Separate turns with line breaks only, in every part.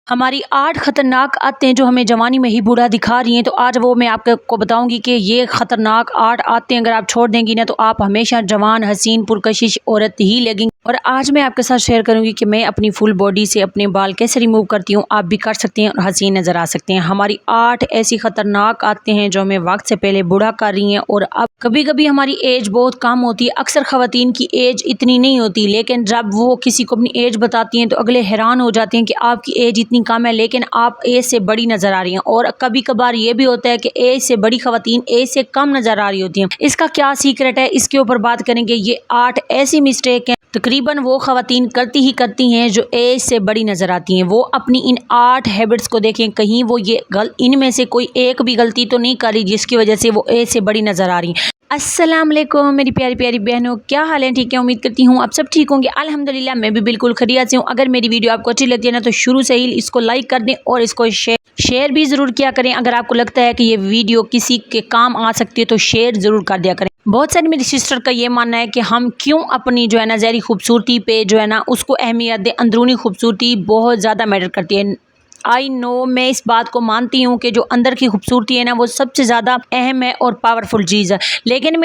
हमारी 8 खतरनाक आदतें जो हमें जवानी में ही बूढ़ा दिखा रही हैं। तो आज वो मैं आपको बताऊंगी कि ये खतरनाक 8 आदतें अगर आप छोड़ देंगी ना तो आप हमेशा जवान, हसीन, पुरकशिश औरत ही लगेंगी। और आज मैं आपके साथ शेयर करूंगी कि मैं अपनी फुल बॉडी से अपने बाल कैसे रिमूव करती हूँ। आप भी कर सकते हैं और हसीन नजर आ सकते हैं। हमारी 8 ऐसी खतरनाक आदतें हैं जो हमें वक्त से पहले बूढ़ा कर रही हैं। और अब कभी कभी हमारी एज बहुत कम होती है। अक्सर खवातीन की एज इतनी नहीं होती, लेकिन जब वो किसी को अपनी एज बताती हैं तो अगले हैरान हो जाते हैं कि आपकी एज इतनी कम है लेकिन आप एज से बड़ी नजर आ रही हैं। और कभी कभार ये भी होता है कि एज से बड़ी खवातीन एज से कम नजर आ रही होती हैं। इसका क्या सीक्रेट है, इसके ऊपर बात करेंगे। ये 8 ऐसी मिस्टेक हैं तकरीबन वो खवातीन करती हैं जो एज से बड़ी नजर आती हैं। वो अपनी इन 8 हैबिट्स को देखें, कहीं वो ये इनमें से कोई एक भी गलती तो नहीं कर रही जिसकी वजह से वो एज से बड़ी नजर आ रही हैं। अस्सलाम वालेकुम मेरी प्यारी प्यारी बहनों, क्या हाल है? ठीक है, उम्मीद करती हूँ आप सब ठीक होंगे। अल्हम्दुलिल्लाह मैं भी बिल्कुल खैरियत से हूँ। अगर मेरी वीडियो आपको अच्छी लगती है ना तो शुरू से ही इसको लाइक कर दें और इसको शेयर भी ज़रूर किया करें। अगर आपको लगता है कि ये वीडियो किसी के काम आ सकती है तो शेयर ज़रूर कर दिया करें। बहुत सारी मेरी सिस्टर का ये मानना है कि हम क्यों अपनी जो है ना ज़ाहिरी खूबसूरती पे जो है ना उसको अहमियत दें। अंदरूनी खूबसूरती बहुत ज़्यादा मैटर करती है। आई नो, मैं इस बात को मानती हूँ कि जो अंदर की खूबसूरती है ना वो सबसे ज़्यादा अहम है और पावरफुल चीज़ है। लेकिन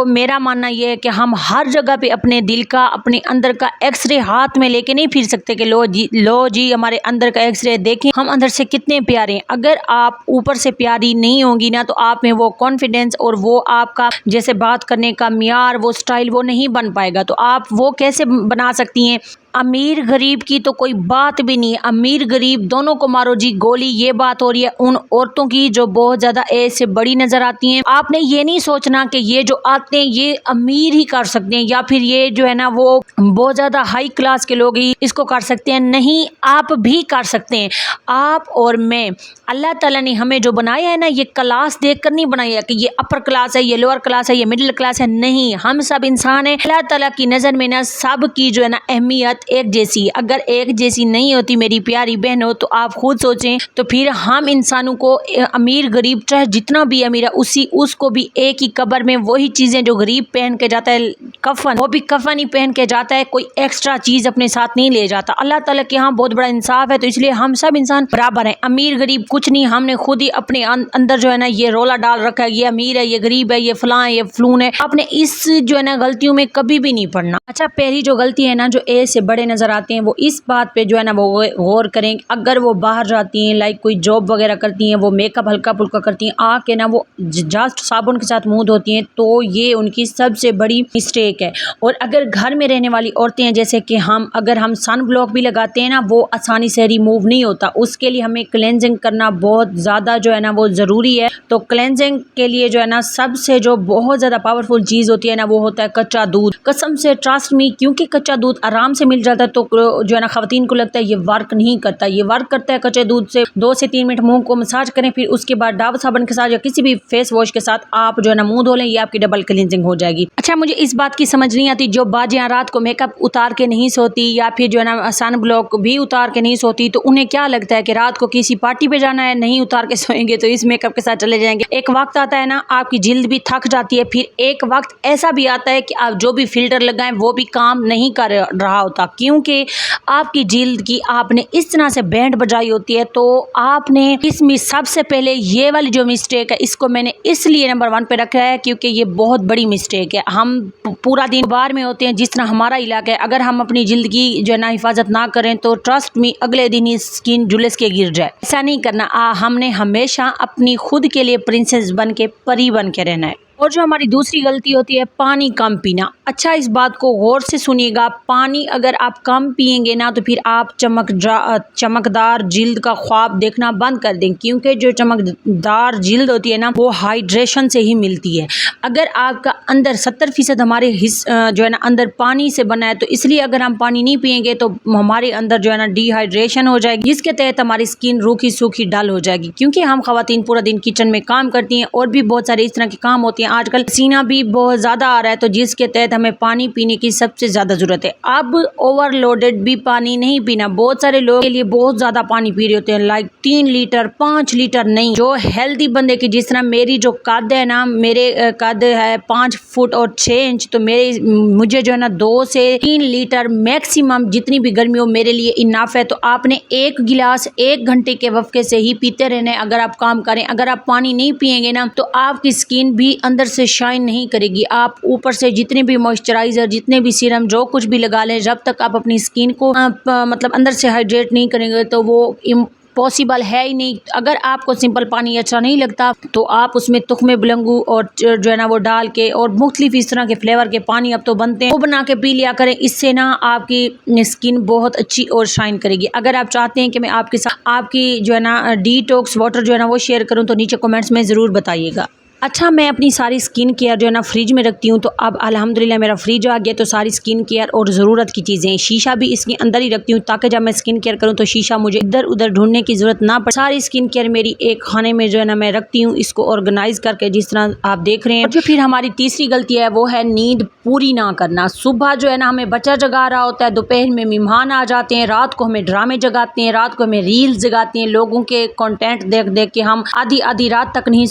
मेरा मानना ये है कि हम हर जगह पे अपने दिल का, अपने अंदर का एक्सरे हाथ में लेके नहीं फिर सकते कि लो जी हमारे अंदर का एक्सरे देखें हम अंदर से कितने प्यारे हैं। अगर आप ऊपर से प्यारी नहीं होंगी ना तो आप में वो कॉन्फिडेंस और वो आपका जैसे बात करने का मियार, वो स्टाइल वो नहीं बन पाएगा। तो आप वो कैसे बना सकती हैं? अमीर गरीब की तो कोई बात भी नहीं है। अमीर गरीब दोनों को मारो जी गोली, ये बात हो रही है उन औरतों की जो बहुत ज्यादा एज से बड़ी नजर आती हैं। आपने ये नहीं सोचना कि ये जो आते हैं ये अमीर ही कर सकते हैं या फिर ये जो है ना वो बहुत ज्यादा हाई क्लास के लोग ही इसको कर सकते हैं। नहीं, आप भी कर सकते हैं। आप और मैं, अल्लाह ताला ने हमें जो बनाया है ना ये क्लास देख कर नहीं बनाया कि ये अपर क्लास है, ये लोअर क्लास है, ये मिडिल क्लास है। नहीं, हम सब इंसान हैं। अल्लाह ताला की नज़र में ना सब की जो है ना अहमियत एक जैसी। अगर एक जैसी नहीं होती मेरी प्यारी बहनों तो आप खुद सोचें तो फिर हम इंसानों को अमीर गरीब चाहे जितना भी अमीर है उसको भी एक ही कब्र में वही चीज़ें जो गरीब पहन के जाता है कफन, वो भी कफन ही पहन के जाता है, कोई एक्स्ट्रा चीज़ अपने साथ नहीं ले जाता। अल्लाह ताला के यहाँ बहुत बड़ा इंसाफ है। तो इसलिए हम सब इंसान बराबर हैं, अमीर गरीब कुछ नहीं। हमने खुद ही अपने अंदर जो है ना ये रोला डाल रखा है, ये अमीर है, ये गरीब है, ये फलां है, ये फलून है। आपने इस जो है ना गलतियों में कभी भी नहीं पड़ना। अच्छा, पहली जो गलती है ना जो एज से बड़े नजर आते हैं वो इस बात पे जो है ना वो गौर करें। अगर वो बाहर जाती हैं, लाइक कोई जॉब वगैरह करती हैं, वो मेकअप हल्का फुल्का करती हैं, आके ना वो जस्ट साबुन के साथ मुंह धोती हैं, तो ये उनकी सबसे बड़ी मिस्टेक है। और अगर घर में रहने वाली औरतें हैं जैसे कि अगर हम सन ब्लॉक भी लगाते हैं ना वो आसानी से रिमूव नहीं होता। उसके लिए हमें क्लेंजिंग करना बहुत ज़्यादा जो है ना वो ज़रूरी है। तो क्लेंजिंग के लिए जो है ना सबसे जो बहुत ज़्यादा पावरफुल चीज़ होती है ना वो होता है कच्चा दूध। कसम से ट्रस्ट मी, क्योंकि कच्चा दूध आराम से मिल जाता है तो जो है ना खवातीन को लगता है ये वर्क नहीं करता। ये वर्क करता है। कच्चे दूध से 2 से 3 मिनट मुंह को मसाज करें, फिर उसके बाद डाव साबुन के साथ या किसी भी फेस वॉश के साथ आप जो है ना मुंह धो लें, ये आपकी डबल क्लींजिंग हो जाएगी। अच्छा, मुझे इस बात की समझ नहीं आती जो बाजियां रात को मेकअप उतार के नहीं सोती या फिर जो है ना सन ब्लॉक भी उतार के नहीं सोती, तो उन्हें क्या लगता है कि रात को किसी पार्टी पे जाना है, नहीं उतार के सोएंगे तो इस मेकअप के साथ चले जाएंगे। एक वक्त आता है ना आपकी जिल्द भी थक जाती है, फिर एक वक्त ऐसा भी आता है कि आप जो भी फिल्टर लगाएं वो भी काम नहीं कर रहा होता, क्योंकि आपकी जिल्द की आपने इस तरह से बैंड बजाई होती है। तो आपने इसमें सबसे पहले ये वाली जो मिस्टेक है इसको मैंने इसलिए नंबर 1 पे रखा है क्योंकि ये बहुत बड़ी मिस्टेक है। हम पूरा दिन बाहर में होते हैं जिस तरह हमारा इलाका है, अगर हम अपनी जिल्द की जो है ना हिफाजत ना करें तो ट्रस्ट में अगले दिन ही स्किन जुलस के गिर जाए। ऐसा नहीं करना। हमने हमेशा अपनी खुद के लिए प्रिंसेस बन के, परी बन के रहना है। और जो हमारी दूसरी गलती होती है पानी कम पीना। अच्छा, इस बात को गौर से सुनिएगा। पानी अगर आप कम पिएंगे ना तो फिर आप चमकदार जिल्द का ख्वाब देखना बंद कर दें, क्योंकि जो चमकदार जिल्द होती है ना वो हाइड्रेशन से ही मिलती है। अगर आपका अंदर 70% हमारे जो है ना अंदर पानी से बना है, तो इसलिए अगर हम पानी नहीं पिएंगे तो हमारे अंदर जो है ना डिहाइड्रेशन हो जाएगी, जिसके तहत हमारी स्किन रूखी सूखी डल हो जाएगी। क्योंकि हम खवातीन पूरा दिन किचन में काम करती हैं और भी बहुत सारे इस तरह के काम होते हैं ہیں آج کل پسینہ بھی بہت زیادہ آ رہا ہے، تو جس کے تحت ہمیں پانی پینے کی سب سے زیادہ ضرورت ہے۔ اب اوور لوڈڈ بھی پانی نہیں پینا، بہت سارے لوگ کے لیے بہت زیادہ پانی پی رہے ہوتے ہیں، لائک 3 لیٹر 5 لیٹر نہیں۔ جو ہیلدی بندے کی، جس طرح میری جو قد ہے نا، میرے قد ہے 5 فٹ اور 6 انچ، تو مجھے جو ہے نا 2 سے 3 لیٹر میکسیمم جتنی بھی گرمی ہو میرے لیے انف ہے۔ تو آپ نے ایک گلاس 1 گھنٹے کے وقفے سے ہی پیتے رہنا ہے اگر آپ کام کریں۔ اگر آپ پانی نہیں پیئیں گے نا تو آپ کی سکن بھی اندر سے شائن نہیں کرے گی، آپ اوپر سے جتنے بھی موئسچرائزر، جتنے بھی سیرم، جو کچھ بھی لگا لیں، جب تک آپ اپنی سکن کو مطلب اندر سے ہائیڈریٹ نہیں کریں گے تو وہ پاسبل ہے ہی نہیں۔ اگر آپ کو سمپل پانی اچھا نہیں لگتا تو آپ اس میں تخم بلنگو اور جو ہے نا وہ ڈال کے اور مختلف اس طرح کے فلیور کے پانی اب تو بنتے ہیں، وہ بنا کے پی لیا کریں، اس سے نا آپ کی سکن بہت اچھی اور شائن کرے گی۔ اگر آپ چاہتے ہیں کہ میں آپ کے ساتھ آپ کی جو ہے نا ڈی ٹاکس واٹر جو ہے نا وہ شیئر کروں تو نیچے کمنٹس میں ضرور بتائیے گا۔ اچھا، میں اپنی ساری سکن کیئر جو ہے نا فریج میں رکھتی ہوں، تو اب الحمدللہ میرا فریج آ گیا، تو ساری سکن کیئر اور ضرورت کی چیزیں، شیشہ بھی اس کے اندر ہی رکھتی ہوں تاکہ جب میں سکن کیئر کروں تو شیشہ مجھے ادھر ادھر ڈھونڈنے کی ضرورت نہ پڑے۔ ساری سکن کیئر میری ایک خانے میں جو ہے نا میں رکھتی ہوں، اس کو آرگنائز کر کے جس طرح آپ دیکھ رہے ہیں۔ اور جو پھر ہماری تیسری غلطی ہے وہ ہے نیند پوری نہ کرنا۔ صبح جو ہے نا ہمیں بچہ جگا رہا ہوتا ہے، دوپہر میں مہمان آ جاتے ہیں، رات کو ہمیں ڈرامے جگاتے ہیں، رات کو ہمیں ریلز جگاتے ہیں، لوگوں کے کنٹینٹ دیکھ دیکھ کے ہم آدھی رات تک نہیں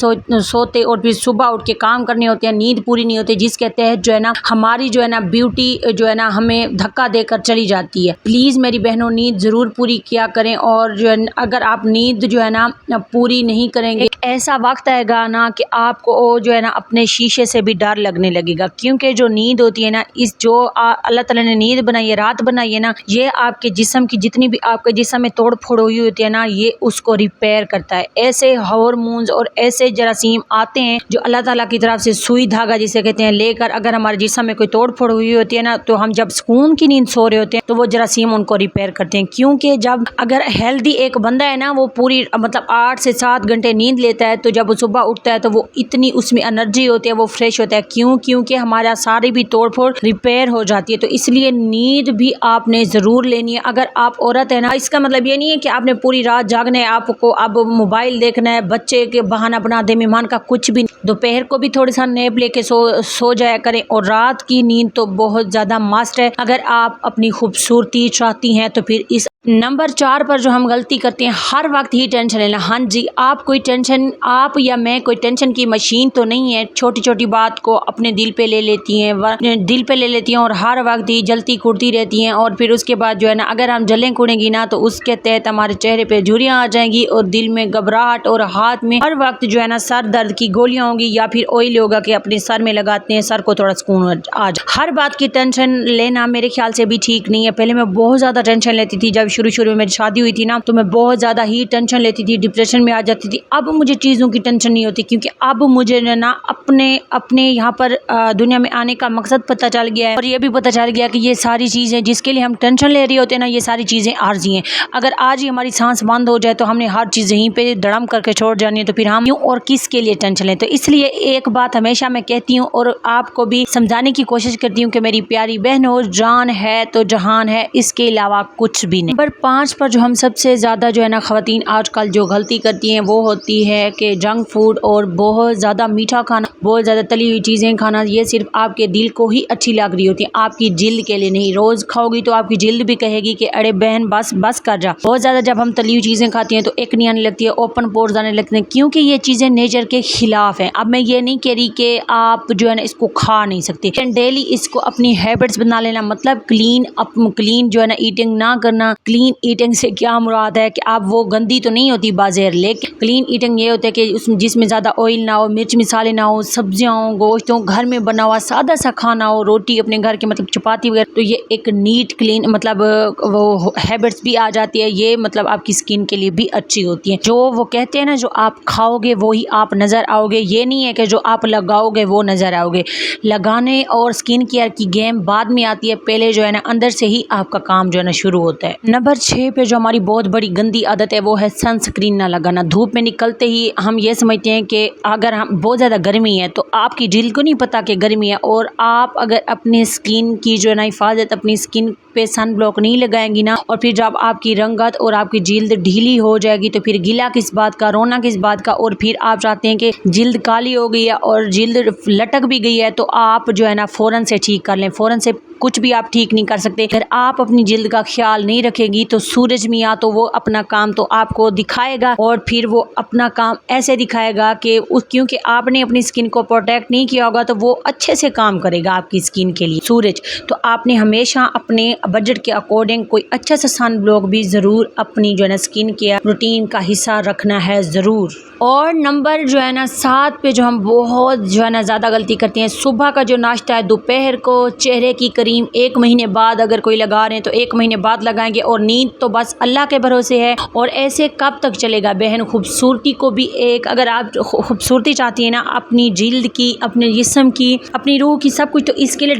سوتے، اور پھر صبح اٹھ کے کام کرنے ہوتے ہیں، نیند پوری نہیں ہوتی، جس کے تحت جو ہے نا ہماری جو ہے نا بیوٹی جو ہے نا ہمیں دھکا دے کر چلی جاتی ہے۔ پلیز میری بہنوں نیند ضرور پوری کیا کریں، اور جو ہے اگر آپ نیند جو ہے نا پوری نہیں کریں گے، ایک ایسا وقت آئے گا نا کہ آپ کو جو ہے نا اپنے شیشے سے بھی ڈر لگنے لگے گا، کیونکہ جو نیند ہوتی ہے نا، اس جو اللہ تعالیٰ نے نیند بنائی ہے، رات بنائی ہے نا، یہ آپ کے جسم کی جتنی بھی آپ کے جسم میں توڑ پھوڑ ہوئی ہوتی ہے نا، یہ اس کو ریپیئر کرتا ہے۔ ایسے ہارمونز اور ایسے جراثیم آتے ہیں جو اللہ تعالیٰ کی طرف سے سوئی دھاگا جسے کہتے ہیں لے کر، اگر ہمارے جسم میں کوئی توڑ پھوڑ ہوئی ہوتی ہے نا، تو ہم جب سکون کی نیند سو رہے ہوتے ہیں تو وہ جراثیم ان کو ریپیئر کرتے ہیں۔ کیونکہ جب اگر ہیلدی ایک بندہ ہے نا، وہ پوری مطلب 8 سے 7 گھنٹے نیند لیتا ہے، تو جب وہ صبح اٹھتا ہے تو وہ اتنی اس میں انرجی ہوتی ہے، وہ فریش ہوتا ہے، کیونکہ ہمارا ساری بھی توڑ پھوڑ ریپیئر ہو جاتی ہے۔ تو اس لیے نیند بھی آپ نے ضرور لینی ہے۔ اگر آپ عورت ہے نا، اس کا مطلب یہ نہیں ہے کہ آپ نے پوری رات جاگنا ہے، آپ کو اب موبائل دیکھنا ہے، بچے کے بہانہ بنا دے، مہمان کا، کچھ بھی نہیں۔ دوپہر کو بھی تھوڑا سا نیپ لے کے سو جایا کریں، اور رات کی نیند تو بہت زیادہ مسٹ ہے اگر آپ اپنی خوبصورتی چاہتی ہیں تو۔ پھر اس نمبر 4 پر جو ہم غلطی کرتے ہیں، ہر وقت ہی ٹینشن لینا۔ ہاں جی، آپ یا میں کوئی ٹینشن کی مشین تو نہیں ہے، چھوٹی چھوٹی بات کو اپنے دل پہ لے لیتی ہیں اور ہر وقت ہی جلتی کھڑتی رہتی ہیں، اور پھر اس کے بعد جو ہے نا اگر ہم جلیں کھڑیں گی نا تو اس کے تحت ہمارے چہرے پہ جھریاں آ جائیں گی، اور دل میں گھبراہٹ، اور ہاتھ میں ہر وقت جو ہے نا سر درد کی گولیاں ہوں گی، یا پھر آئل ہوگا کہ اپنے سر میں لگاتے ہیں، سر کو تھوڑا سکون آ جائے۔ ہر بات کی ٹینشن لینا میرے خیال سے بھی ٹھیک نہیں ہے۔ پہلے میں بہت زیادہ ٹینشن لیتی تھی، جب شروع میں میری شادی ہوئی تھی نا، تو میں بہت زیادہ ہی ٹینشن لیتی تھی، ڈپریشن میں آ جاتی تھی۔ اب مجھے چیزوں کی ٹینشن نہیں ہوتی، کیونکہ اب مجھے نا اپنے یہاں پر دنیا میں آنے کا مقصد پتہ چل گیا ہے، اور یہ بھی پتہ چل گیا کہ یہ ساری چیزیں جس کے لیے ہم ٹینشن لے رہے ہوتے ہیں نا، یہ ساری چیزیں عارضی ہیں۔ اگر آج ہی ہماری سانس بند ہو جائے تو ہم نے ہر چیز یہیں پہ دڑم کر کے چھوڑ جانی ہے، تو پھر ہم کیوں اور کس کے لیے ٹینشن لیں؟ تو اس لیے ایک بات ہمیشہ میں کہتی ہوں اور آپ کو بھی سمجھانے کی کوشش کرتی ہوں کہ میری پیاری بہنوں، جان ہے تو جہان ہے، اس کے علاوہ کچھ بھی نہیں۔ نمبر 5 پر جو ہم سب سے زیادہ جو ہے نا خواتین آج کل جو غلطی کرتی ہیں وہ ہوتی ہے کہ جنک فوڈ اور بہت زیادہ میٹھا کھانا، بہت زیادہ تلی ہوئی چیزیں کھانا۔ یہ صرف آپ کے دل کو ہی اچھی لگ رہی ہوتی ہیں، آپ کی جلد کے لیے نہیں۔ روز کھاؤ گی تو آپ کی جلد بھی کہے گی کہ ارے بہن بس کر جا۔ بہت زیادہ جب ہم تلی ہوئی چیزیں کھاتی ہیں تو ایکنی آنے لگتی ہے، اوپن پورز آنے لگتے ہیں، کیونکہ یہ چیزیں نیچر کے خلاف ہیں۔ اب میں یہ نہیں کہہ رہی کہ آپ جو ہے نا اس کو کھا نہیں سکتے، ڈیلی اس کو اپنی ہیبٹس بنا لینا، مطلب کلین جو ہے نا ایٹنگ نہ کرنا۔ کلین ایٹنگ سے کیا مراد ہے کہ آپ وہ گندی تو نہیں ہوتی بازار، لیکن کلین ایٹنگ یہ ہوتا ہے کہ جس میں زیادہ آئل نہ ہو، مرچ مسالے نہ ہو، سبزیاں ہوں، گوشت ہو، گھر میں بنا ہوا سادہ سا کھانا ہو، روٹی اپنے گھر کے مطلب چپاتی وغیرہ۔ تو یہ ایک نیٹ کلین مطلب وہ ہیبٹس بھی آ جاتی ہے، یہ مطلب آپ کی سکن کے لیے بھی اچھی ہوتی ہے۔ جو وہ کہتے ہیں نا، جو آپ کھاؤ گے وہی آپ نظر آؤ گے، یہ نہیں ہے کہ جو آپ لگاؤ گے وہ نظر آؤ گے۔ لگانے اور سکن کیئر کی گیم بعد میں آتی ہے، پہلے جو ہے نا اندر سے ہی آپ کا کام جو ہے نا شروع ہوتا ہے۔ नंबर 6 पे जो हमारी बहुत बड़ी गंदी आदत है वो है सनस्क्रीन ना लगाना। धूप में निकलते ही हम ये समझते हैं कि अगर हम बहुत ज़्यादा गर्मी है तो आपकी जिल्द को नहीं पता कि गर्मी है, और आप अगर अपनी स्किन की जो है ना हिफाजत अपनी स्किन पे सन ब्लॉक नहीं लगाएंगी ना, और फिर जब आपकी रंगत और आपकी जिल्द ढीली हो जाएगी तो फिर गिला किस बात का, रोना किस बात का, और फिर आप चाहते हैं कि जिल्द काली हो गई है और जिल्द लटक भी गई है तो आप जो है ना फ़ौरन से ठीक कर लें। फ़ौरन से कुछ भी आप ठीक नहीं कर सकते। अगर आप अपनी जिल्द का ख्याल नहीं रखेगी तो सूरज मियाँ तो वो अपना काम तो आपको दिखाएगा, और फिर वो अपना काम ऐसे दिखाएगा कि क्योंकि आपने अपनी स्किन को प्रोटेक्ट नहीं किया होगा तो वो अच्छे से काम करेगा आपकी स्किन के लिए सूरज। तो आपने हमेशा अपने बजट के अकॉर्डिंग कोई अच्छा सा सन ब्लॉक भी ज़रूर अपनी जो है ना स्किन केयर रूटीन का हिस्सा रखना है ज़रूर। और नंबर जो है ना 7 पे जो हम बहुत जो है ना ज़्यादा गलती करते हैं, सुबह का जो नाश्ता है दोपहर को चेहरे की क्रीम 1 महीने बाद अगर कोई लगा रहे हैं तो 1 महीने बाद लगाएंगे, और नींद तो बस अल्लाह के भरोसे है। और ऐसे कब तक चलेगा बहन? खूबसूरती को भी एक, अगर आप खूबसूरती चाहती है ना अपनी जिल्द की, अपने जिस्म की, अपनी रूह की, सब कुछ, तो इसके लिए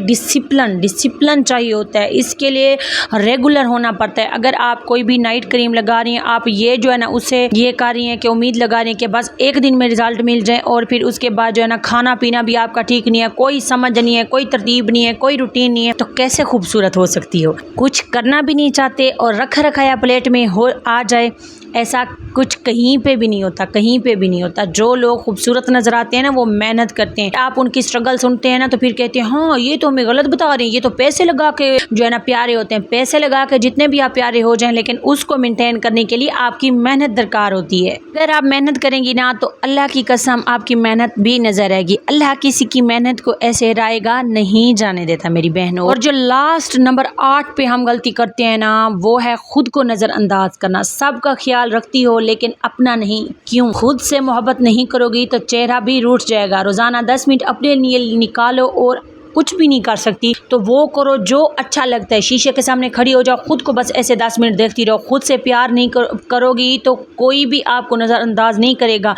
डिसिप्लिन चाहिए होता है। इसके लिए रेगुलर होना पड़ता है। अगर आप कोई भी नाइट क्रीम लगा रही हैं, आप ये जो है ना उससे ये कर रही हैं कि उम्मीद लगा रही हैं कि बस 1 दिन में रिजल्ट मिल जाए, और फिर उसके बाद जो है ना खाना पीना भी आपका ठीक नहीं है, कोई समझ नहीं है, कोई तरतीब नहीं है, कोई रूटीन नहीं है, तो कैसे खूबसूरत हो सकती हो? कुछ करना भी नहीं चाहते और रखा रखाया प्लेट में हो आ जाए, ऐसा कुछ कहीं पे भी नहीं होता, कहीं पे भी नहीं होता। जो लोग खूबसूरत नजर आते हैं ना वो मेहनत करते हैं। आप उनकी स्ट्रगल सुनते हैं ना तो फिर कहते हैं हाँ ये तो हमें गलत बता रही है, ये तो पैसे लगा के जो है ना प्यारे होते हैं। पैसे लगा के जितने भी आप प्यारे हो जाएं, लेकिन उसको मेंटेन करने के लिए आपकी मेहनत दरकार होती है। अगर आप मेहनत करेंगी ना तो अल्लाह की कसम आपकी मेहनत भी नजर आएगी। अल्लाह किसी की मेहनत को ऐसे रायगा नहीं जाने देता मेरी बहनों। और जो लास्ट नंबर 8 पे हम गलती करते हैं ना वो है खुद को नजरअंदाज करना। सबका ख्याल रखती हो लेकिन अपना नहीं। क्यों? खुद से मोहब्बत नहीं करोगी तो चेहरा भी रूठ जाएगा। रोजाना 10 मिनट अपने लिए निकालो, और कुछ भी नहीं कर सकती तो वो करो जो अच्छा लगता है। शीशे के सामने खड़ी हो जाओ, खुद को बस ऐसे 10 मिनट देखती रहो। खुद से प्यार नहीं करोगी तो कोई भी आपको नज़रअंदाज नहीं करेगा।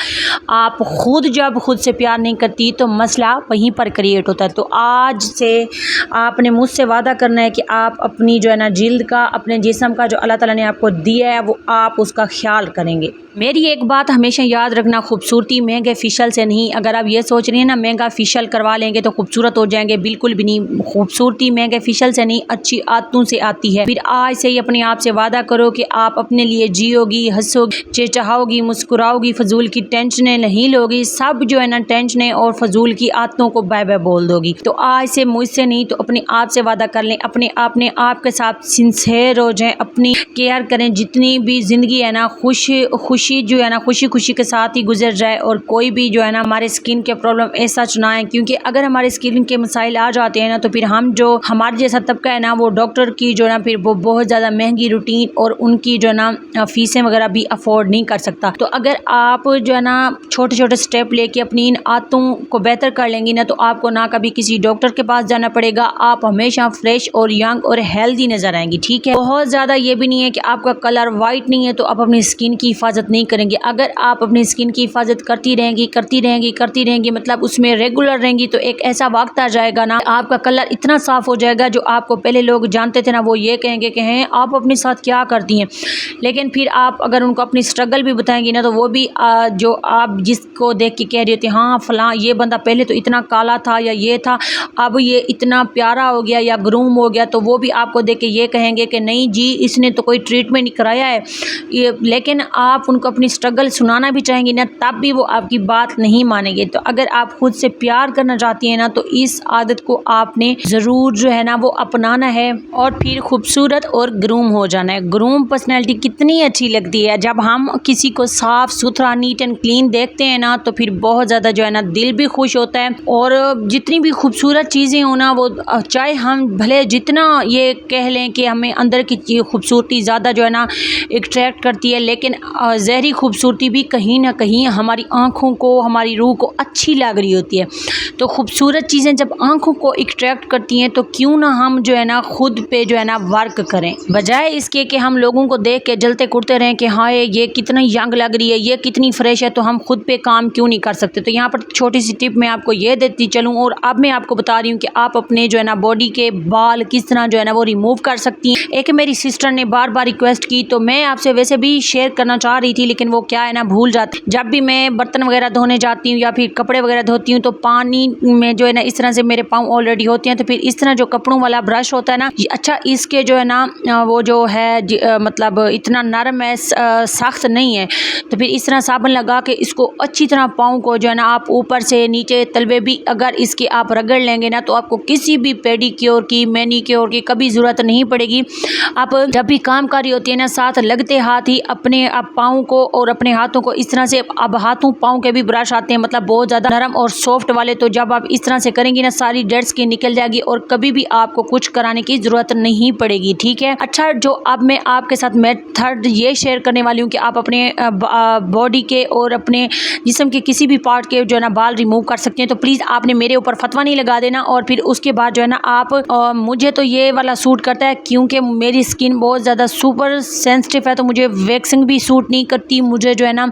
आप खुद जब खुद से प्यार नहीं करती तो मसला वहीं पर क्रिएट होता है। तो आज से आपने मुझसे वादा करना है कि आप अपनी जो है ना जिल्द का, अपने जिस्म का जो अल्लाह ताला ने आपको दिया है वो आप उसका ख्याल करेंगे। मेरी एक बात हमेशा याद रखना, खूबसूरती महंगे फेशियल से नहीं। अगर आप ये सोच रही हैं ना महंगा फेशियल करवा लेंगे तो खूबसूरत हो जाएंगे, बिल्कुल भी नहीं। खूबसूरती महंगे फेशियल से नहीं, अच्छी आदतों से आती है। फिर आज से ही अपने आप से वादा करो कि आप अपने लिए जियोगी, हंसोगी, चहचहाओगी, मुस्कुराओगी, फजूल की टेंशनें नहीं लोगी। सब जो है ना टेंशनें और फजूल की आदतों को बाय बाय बोल दोगी। तो आज से मुझसे नहीं तो अपने आप से वादा कर लें, अपने आप के साथ सिंसेयर हो जाएं, अपनी केयर करें। जितनी भी जिंदगी है ना खुशी जो है ना खुशी के साथ ही गुजर जाए, और कोई भी जो है ना हमारे स्किन के प्रॉब्लम ऐसा ना है। क्योंकि अगर हमारे स्किन के मसाइल आ जाते हैं ना तो फिर हम जो हमारे जैसा तबका है ना वो डॉक्टर की जो है ना फिर वो बहुत ज़्यादा महंगी रूटीन और उनकी जो है ना फीसें वगैरह भी अफोर्ड नहीं कर सकता। तो अगर आप जो है ना छोटे छोटे स्टेप लेके अपनी इन आदतों को बेहतर कर लेंगी ना तो आपको ना कभी किसी डॉक्टर के पास जाना पड़ेगा। आप हमेशा फ्रेश और यंग और हेल्दी नजर आएंगी। ठीक है, बहुत ज़्यादा ये भी नहीं है कि आपका कलर वाइट नहीं है तो आप अपनी स्किन की हिफाजत नहीं करेंगे। अगर आप अपनी स्किन की हिफाजत करती रहेंगी मतलब उसमें रेगुलर रहेंगी तो एक ऐसा वक्त आ जाएगा ना आपका कलर इतना साफ हो जाएगा जो आपको पहले लोग जानते थे ना वो ये कहेंगे कि हैं आप अपने साथ क्या करती हैं। लेकिन फिर आप अगर उनको अपनी स्ट्रगल भी बताएंगी ना तो वो भी जो आप जिसको देख के कह रही होती हाँ फलां ये बंदा पहले तो इतना काला था या ये था अब ये इतना प्यारा हो गया या ग्रूम हो गया, तो वो भी आपको देख के ये कहेंगे कि नहीं जी इसने तो कोई ट्रीटमेंट नहीं कराया है। लेकिन आप उनको अपनी स्ट्रगल सुनाना भी चाहेंगी ना तब भी वो आपकी बात नहीं मानेंगे। तो अगर आप खुद से प्यार करना चाहती हैं ना तो इस आदत को आपने ज़रूर जो है ना वो अपनाना है और फिर खूबसूरत और ग्रूम हो जाना है। ग्रूम पर्सनैलिटी कितनी अच्छी लगती है जब हम किसी को साफ़ सुथरा नीट एंड क्लीन देखते हैं ना तो फिर बहुत ज़्यादा जो है ना दिल भी खुश होता है। और जितनी भी खूबसूरत चीज़ें हो ना वो चाहे हम भले जितना ये कह लें कि हमें अंदर की खूबसूरती ज़्यादा जो है ना अट्रैक्ट करती है, लेकिन ज़हरी खूबसूरती भी कहीं ना कहीं हमारी आँखों को हमारी रूह को अच्छी लग रही होती है। तो खूबसूरत चीज़ें जब आँख आँखों को एक्ट्रैक्ट करती हैं, तो क्यों ना हम जो है ना खुद पे जो है ना वर्क करें, बजाय इसके कि हम लोगों को देख के जलते कुड़ते रहें कि हाँ ये कितनी यंग लग रही है, ये कितनी फ्रेश है, तो हम खुद पे काम क्यों नहीं कर सकते। तो यहाँ पर छोटी सी टिप मैं आपको ये देती चलूँ, और अब मैं आपको बता रही हूँ कि आप अपने जो है ना बॉडी के बाल किस तरह जो है ना वो रिमूव कर सकती हैं। एक मेरी सिस्टर ने बार बार रिक्वेस्ट की, तो मैं आपसे वैसे भी शेयर करना चाह रही थी, लेकिन वो क्या है ना भूल जाती। जब भी मैं बर्तन वगैरह धोने जाती हूँ या फिर कपड़े वगैरह धोती हूँ, तो पानी में जो है ना इस तरह से मेरे पाँव ऑलरेडी होते हैं, तो फिर इस तरह जो कपड़ों वाला ब्रश होता है ना, अच्छा इसके जो है ना वो जो है मतलब इतना नरम है, सख्त नहीं है, तो फिर इस तरह साबुन लगा के इसको अच्छी तरह पाँव को जो है ना आप ऊपर से नीचे तलवे भी अगर इसके आप रगड़ लेंगे ना, तो आपको किसी भी पेडिक्योर की मैनिक्योर की कभी ज़रूरत नहीं पड़ेगी। आप जब भी काम कर रही होती है ना, साथ लगते हाथ ही अपने आप पाँव को और अपने हाथों को इस तरह से, अब हाथों पाँव के भी ब्रश आते हैं मतलब बहुत ज़्यादा नरम और सॉफ्ट वाले, तो जब आप इस तरह से करेंगी ना सारी डेड स्किन निकल जाएगी और कभी भी आपको कुछ कराने की ज़रूरत नहीं पड़ेगी, ठीक है। अच्छा, जो अब मैं आपके साथ मेथड ये शेयर करने वाली हूँ कि आप अपने बॉडी के और अपने जिस्म के किसी भी पार्ट के जो है ना बाल रिमूव कर सकते हैं, तो प्लीज़ आपने मेरे ऊपर फतवा नहीं लगा देना। और फिर उसके बाद जो है ना आप मुझे तो ये वाला सूट करता है क्योंकि मेरी स्किन बहुत ज़्यादा सुपर सेंसिटिव है, तो मुझे वैक्सिंग भी सूट नहीं करती, मुझे जो है ना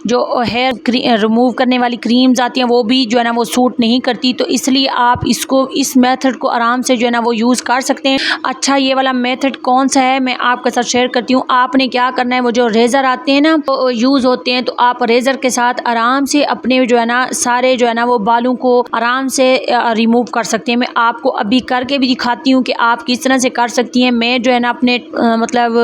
जो हेयर रिमूव करने वाली क्रीम्स आती हैं वो भी जो है ना वो सूट नहीं करती, तो इसलिए आप इसको इस मेथड को आराम से जो है ना वो यूज़ कर सकते हैं। अच्छा, ये वाला मेथड कौन सा है मैं आपके साथ शेयर करती हूँ। आपने क्या करना है, वो जो रेज़र आते हैं ना वो यूज़ होते हैं, तो आप रेज़र के साथ आराम से अपने जो है ना सारे जो है ना वो बालों को आराम से रिमूव कर सकते हैं। मैं आपको अभी करके भी दिखाती हूँ कि आप किस तरह से कर सकती हैं। मैं जो है ना अपने मतलब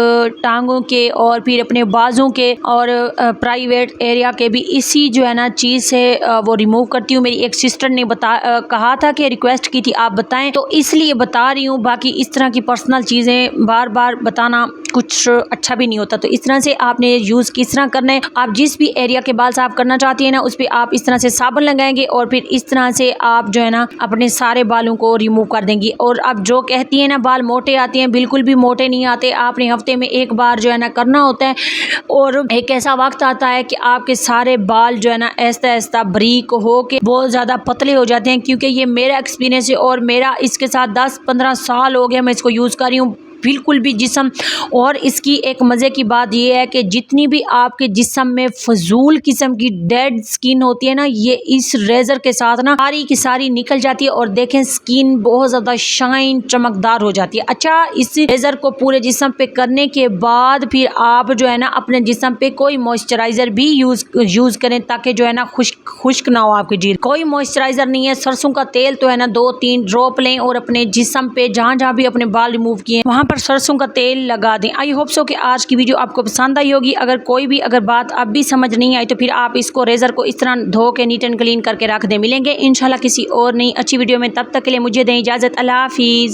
टांगों के और फिर अपने बाजों के और प्राइवेट एरिया के भी इसी जो है ना चीज़ से वो रिमूव करती हूँ। मेरी एक सिस्टर ने कहा था कि रिक्वेस्ट की थी आप बताएं, तो इसलिए बता रही हूँ। बाकी इस तरह की पर्सनल चीज़ें बार बार बताना कुछ अच्छा भी नहीं होता, तो इस तरह से आपने यूज़ किस तरह करना है। आप जिस भी एरिया के बाल साफ करना चाहती हैं ना उस पर आप इस तरह से साबुन लगाएंगे और फिर इस तरह से आप जो है ना अपने सारे बालों को रिमूव कर देंगी। और आप जो कहती हैं ना बाल मोटे आते हैं, बिल्कुल भी मोटे नहीं आते। आपने हफ्ते में एक बार जो है ना करना होता है, और एक ऐसा वक्त आता है कि आपके सारे बाल जो है ना ऐसा ऐसा बारीक हो के बहुत ज़्यादा पतले हो जाते हैं। क्योंकि ये मेरा एक्सपीरियंस है और मेरा इसके साथ 10-15 साल हो गया मैं इसको यूज़ कर रही हूँ। बिल्कुल भी जिस्म, और इसकी एक मज़े की बात यह है कि जितनी भी आपके जिस्म में फजूल किस्म की डेड स्किन होती है ना, ये इस रेज़र के साथ ना सारी की सारी निकल जाती है और देखें स्किन बहुत ज़्यादा शाइन चमकदार हो जाती है। अच्छा, इस रेज़र को पूरे जिस्म पे करने के बाद फिर आप जो है ना अपने जिस्म पे कोई मॉइस्चराइज़र भी यूज़ करें, ताकि जो है ना खुश्क ना हो आपकी जल्द। कोई मॉइस्चराइज़र नहीं है, सरसों का तेल तो है ना 2-3 ड्रॉप लें और अपने जिस्म पे जहाँ जहाँ भी अपने बाल रिमूव किए वहाँ पर सरसों का तेल लगा दें। आई होप सो कि आज की वीडियो आपको पसंद आई होगी। अगर कोई भी बात अब भी समझ नहीं आई, तो फिर आप इसको रेज़र को इस तरह धो के नीट एंड क्लीन करके रख दें। मिलेंगे इंशाल्लाह किसी और नई अच्छी वीडियो में, तब तक के लिए मुझे दें इजाज़त। अल्लाह हाफिज़।